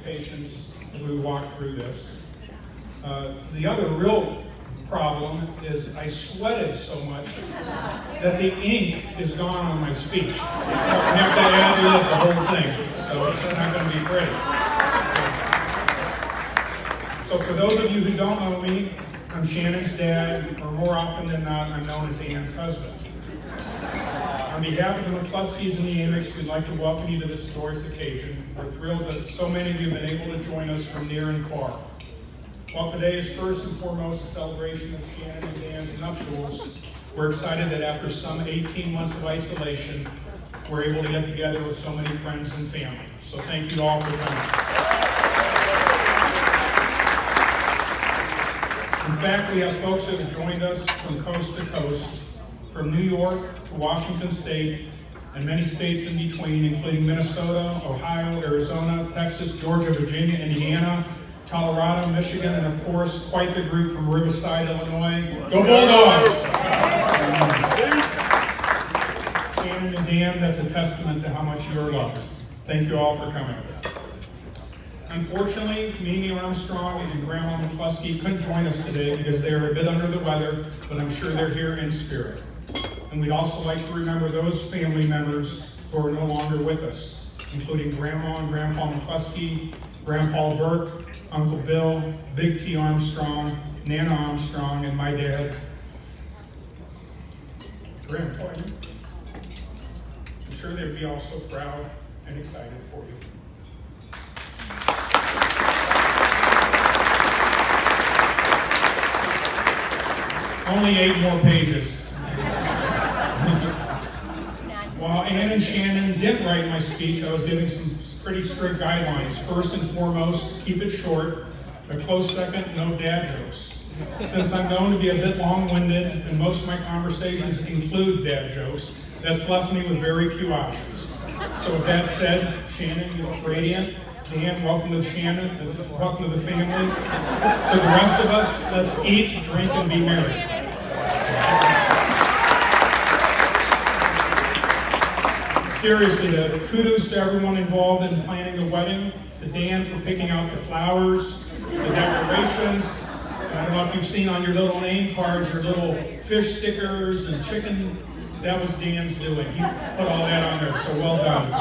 patience as we walk through this. The other real problem is I sweated so much that the ink is gone on my speech. So I have to ad-lib the whole thing, so it's not going to be great. So for those of you who don't know me, I'm Shannon's dad, or more often than not, I'm known as Ann's husband. On behalf of the McCluskeys and the Amicks, we'd like to welcome you to this joyous occasion. We're thrilled that so many of you have been able to join us from near and far. While today is first and foremost a celebration of Shannon and Ann's nuptials, we're excited that after some 18 months of isolation, we're able to get together with so many friends and family. So thank you all for coming. In fact, we have folks that have joined us from coast to coast, from New York to Washington State, and many states in between, including Minnesota, Ohio, Arizona, Texas, Georgia, Virginia, Indiana, Colorado, Michigan, and of course, quite the group from Riverside, Illinois. Go Bulldogs! Shannon and Dan, that's a testament to how much you are loved. Thank you all for coming. Unfortunately, Mimi Armstrong and Grandma McCluskey couldn't join us today because they are a bit under the weather, but I'm sure they're here in spirit. And we'd also like to remember those family members who are no longer with us, including Grandma and Grandpa McCluskey, Grandpa Burke, Uncle Bill, Big T Armstrong, Nana Armstrong, and my dad, Grandpa. I'm sure they'd be all so proud and excited for you. Only 8 more pages. While Ann and Shannon didn't write my speech, I was giving some pretty strict guidelines. First and foremost, keep it short. A close second, no dad jokes. Since I'm known to be a bit long-winded and most of my conversations include dad jokes, that's left me with very few options. So with that said, Shannon, you look radiant. Dan, welcome to Shannon, welcome to the family. To the rest of us, let's eat, drink, and be merry. Seriously, kudos to everyone involved in planning the wedding, to Dan for picking out the flowers, the decorations. And I don't know if you've seen on your little name cards, your little fish stickers and chicken. That was Dan's doing. He put all that on there, so well done.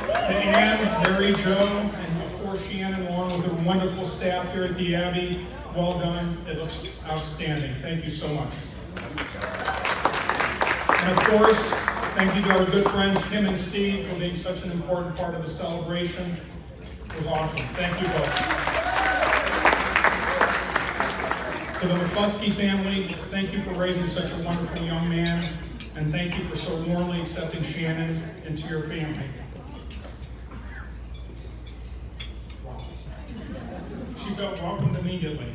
To Ann, Mary Jo, and of course Shannon, along with the wonderful staff here at the Abbey, well done. It looks outstanding. Thank you so much. And of course, thank you to our good friends, Kim and Steve, for being such an important part of the celebration. It was awesome. Thank you both. To the McCluskey family, thank you for raising such a wonderful young man, and thank you for so warmly accepting Shannon into your family. She felt welcomed immediately.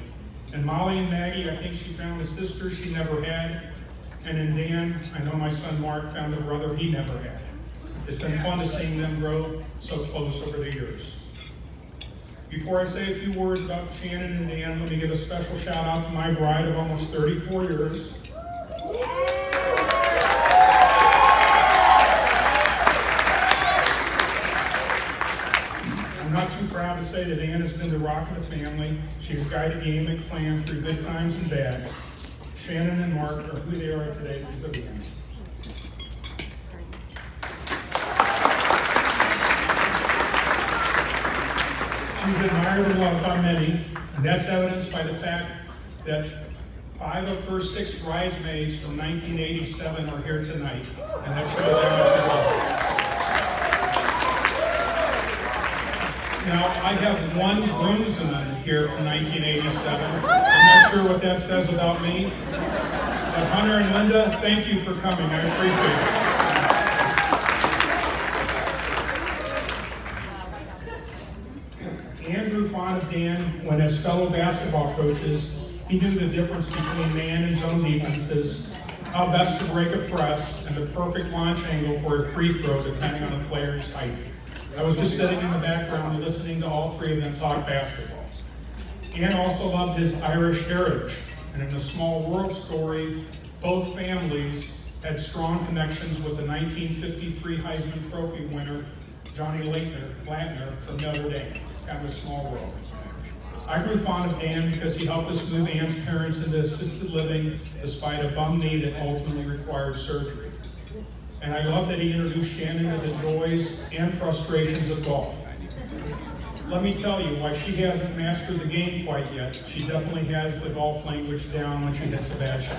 And Molly and Maggie, I think she found a sister she never had. And in Dan, I know my son Mark found a brother he never had. It's been fun to seeing them grow so close over the years. Before I say a few words about Shannon and Dan, let me give a special shout out to my bride of almost 34 years. I'm not too proud to say that Ann has been the rock of the family. She has guided the Amick clan through good times and bad. Shannon and Mark are who they are today because of Ann. She's admired and loved by many, and that's evidenced by the fact that 5 of her 6 bridesmaids from 1987 are here tonight, and that shows how much she's loved. Now, I have one groomsman here from 1987. I'm not sure what that says about me. But Hunter and Linda, thank you for coming. I appreciate it. Ann grew fond of Dan when, as fellow basketball coaches, he knew the difference between man and zone defenses, how best to break a press, and the perfect launch angle for a free throw depending on the player's height. I was just sitting in the background listening to all 3 of them talk basketball. Ann also loved his Irish heritage, and in a small world story, both families had strong connections with the 1953 Heisman Trophy winner, Johnny Lantner from Notre Dame, kind of a small world. I grew fond of Dan because he helped us move Ann's parents into assisted living despite a bum knee that ultimately required surgery. And I love that he introduced Shannon to the joys and frustrations of golf. Let me tell you, while she hasn't mastered the game quite yet, she definitely has the golf language down when she hits a bad shot.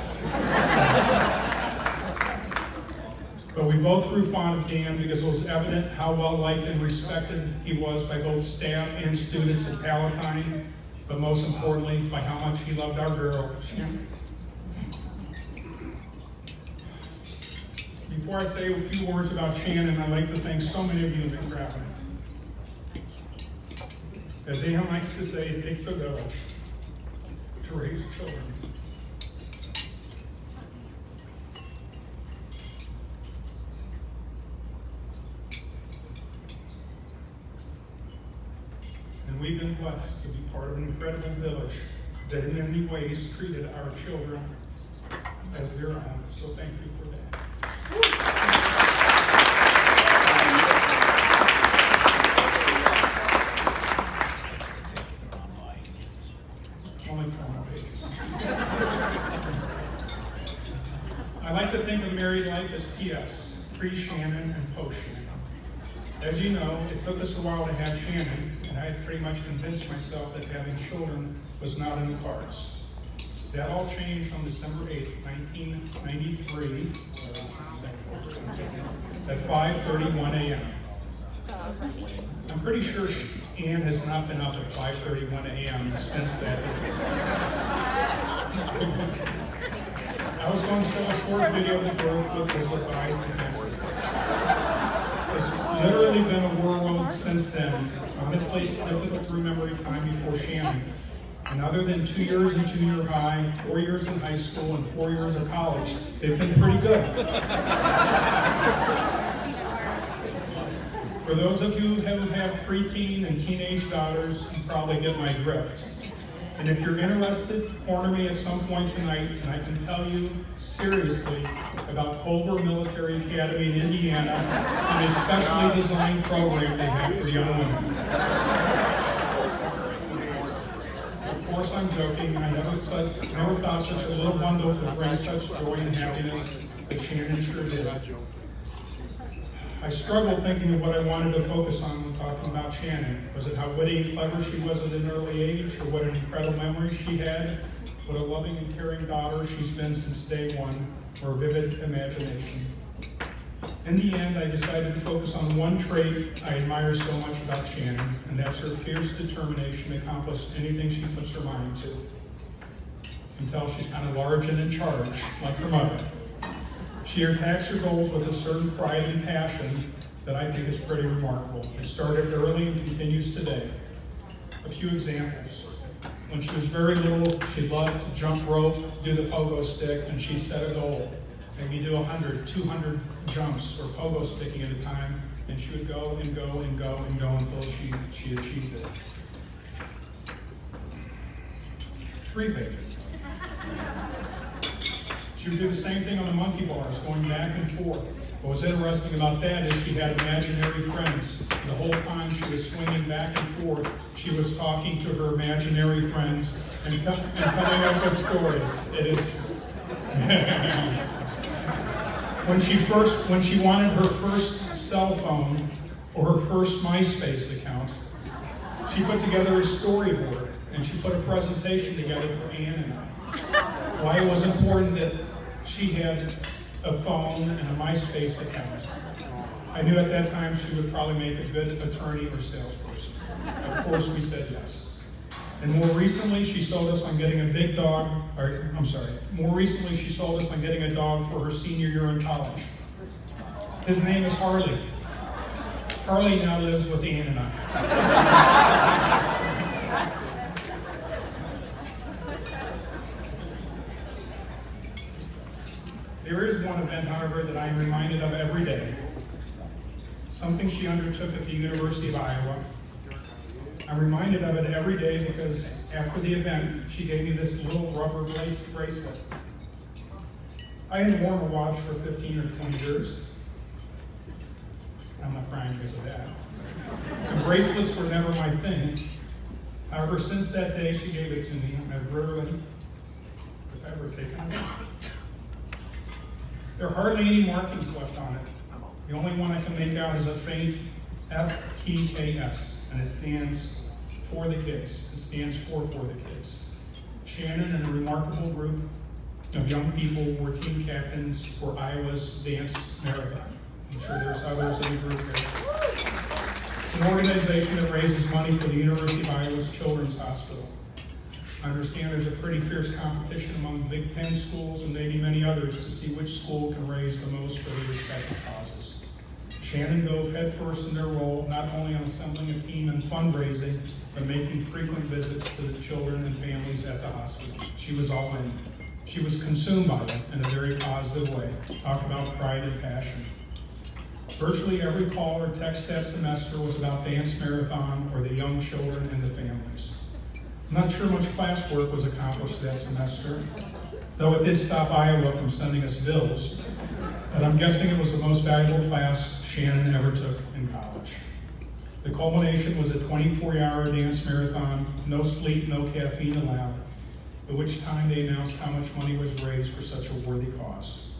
But we both grew fond of Dan because it was evident how well liked and respected he was by both staff and students at Palatine, but most importantly, by how much he loved our girl, Shannon. Before I say a few words about Shannon, I'd like to thank so many of you for grabbing it. As Ann likes to say, it takes a village to raise children. And we've been blessed to be part of an incredible village that in many ways treated our children as their own. So thank you for that. Only 4 more pages. I like to think of married life as PS, pre-Shannon and post-Shannon. As you know, it took us a while to have Shannon, and I had pretty much convinced myself that having children was not in the cards. That all changed on December 8th, 1993, at 5:31 a.m. I'm pretty sure Ann has not been up at 5:31 a.m. since that day. I was going to show a short video of the birth, but was advised against it. It's literally been a whirlwind since then. Honestly, it's difficult to remember a time before Shannon. And other than 2 years in junior high, 4 years in high school, and 4 years in college, they've been pretty good. For those of you who have preteen and teenage daughters, you probably get my drift. And if you're interested, corner me at some point tonight, and I can tell you seriously about Culver Military Academy in Indiana and a specially designed program they have for young women. Of course, I'm joking. I never thought such a little bundle could bring such joy and happiness, but Shannon sure did. I struggled thinking of what I wanted to focus on when talking about Shannon. Was it how witty and clever she was at an early age, or what an incredible memory she had? What a loving and caring daughter she's been since day one, or a vivid imagination? In the end, I decided to focus on one trait I admire so much about Shannon, and that's her fierce determination to accomplish anything she puts her mind to, until she's kind of large and in charge, like her mother. She attacks her goals with a certain pride and passion that I think is pretty remarkable. It started early and continues today. A few examples. When she was very little, she loved to jump rope, do the pogo stick, and she'd set a goal. Maybe do 100, 200 jumps or pogo sticking at a time, and she would go and go and go and go until she achieved it. 3 pages. She would do the same thing on the monkey bars, going back and forth. What was interesting about that is she had imaginary friends. The whole time she was swinging back and forth, she was talking to her imaginary friends and coming up with stories. It is. When she wanted her first cell phone or her first MySpace account, she put together a storyboard and she put a presentation together for Ann and I. Why it was important that she had a phone and a MySpace account. I knew at that time she would probably make a good attorney or salesperson. Of course, we said yes. And more recently, she sold us on getting a dog for her senior year in college. His name is Harley. Harley now lives with Ann and I. There is one event, however, that I am reminded of every day. Something she undertook at the University of Iowa. I'm reminded of it every day because after the event, she gave me this little rubber bracelet. I hadn't worn a watch for 15 or 20 years. I'm not crying because of that. And bracelets were never my thing. However, since that day she gave it to me, I've rarely, if ever, taken it off. There are hardly any markings left on it. The only one I can make out is a faint FTKS, and it stands for the kids. It stands for the kids. Shannon and a remarkable group of young people were team captains for Iowa's dance marathon. I'm sure there's others in the group there. It's an organization that raises money for the University of Iowa's Children's Hospital. I understand there's a pretty fierce competition among Big Ten schools and maybe many others to see which school can raise the most for their respective causes. Shannon dove headfirst in their role, not only on assembling a team and fundraising, but making frequent visits to the children and families at the hospital. She was all in. She was consumed by it in a very positive way. Talk about pride and passion. Virtually every call or text that semester was about dance marathon or the young children and the families. I'm not sure much classwork was accomplished that semester, though it did stop Iowa from sending us bills, but I'm guessing it was the most valuable class Shannon ever took in college. The culmination was a 24-hour dance marathon, no sleep, no caffeine allowed, at which time they announced how much money was raised for such a worthy cause.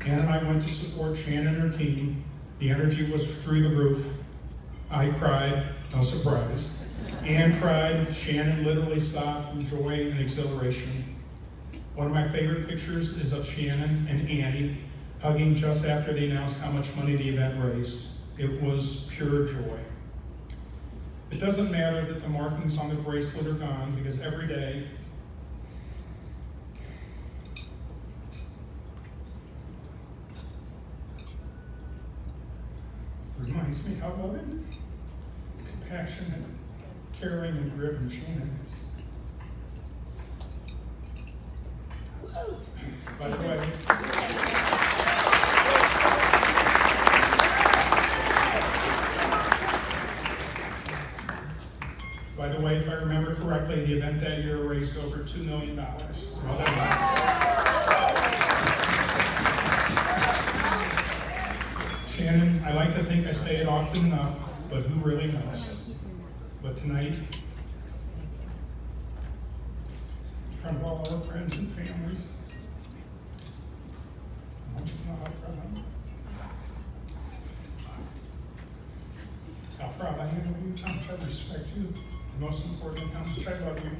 Ann and I went to support Shannon and her team. The energy was through the roof. I cried, no surprise. Ann cried, Shannon literally sobbed from joy and exhilaration. One of my favorite pictures is of Shannon and Annie hugging just after they announced how much money the event raised. It was pure joy. It doesn't matter that the markings on the bracelet are gone, because every day reminds me how loving, compassionate, caring, and driven Shannon is. By the way, if I remember correctly, the event that year raised over $2 million. Well, that matters. Shannon, I like to think I say it often enough, but who really knows? But tonight, in front of all our friends and families, I want you to know how proud I am. How proud I am of you, how much I respect you, and most importantly, how much I love you.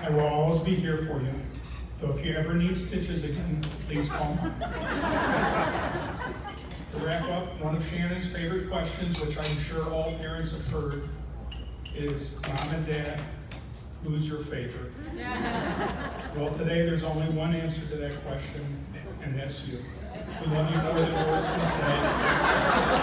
I will always be here for you, though if you ever need stitches again, please call me. To wrap up, one of Shannon's favorite questions, which I'm sure all parents have heard, is, Mom and Dad, who's your favorite? Well, today there's only one answer to that question, and that's you. We love you more than words can say.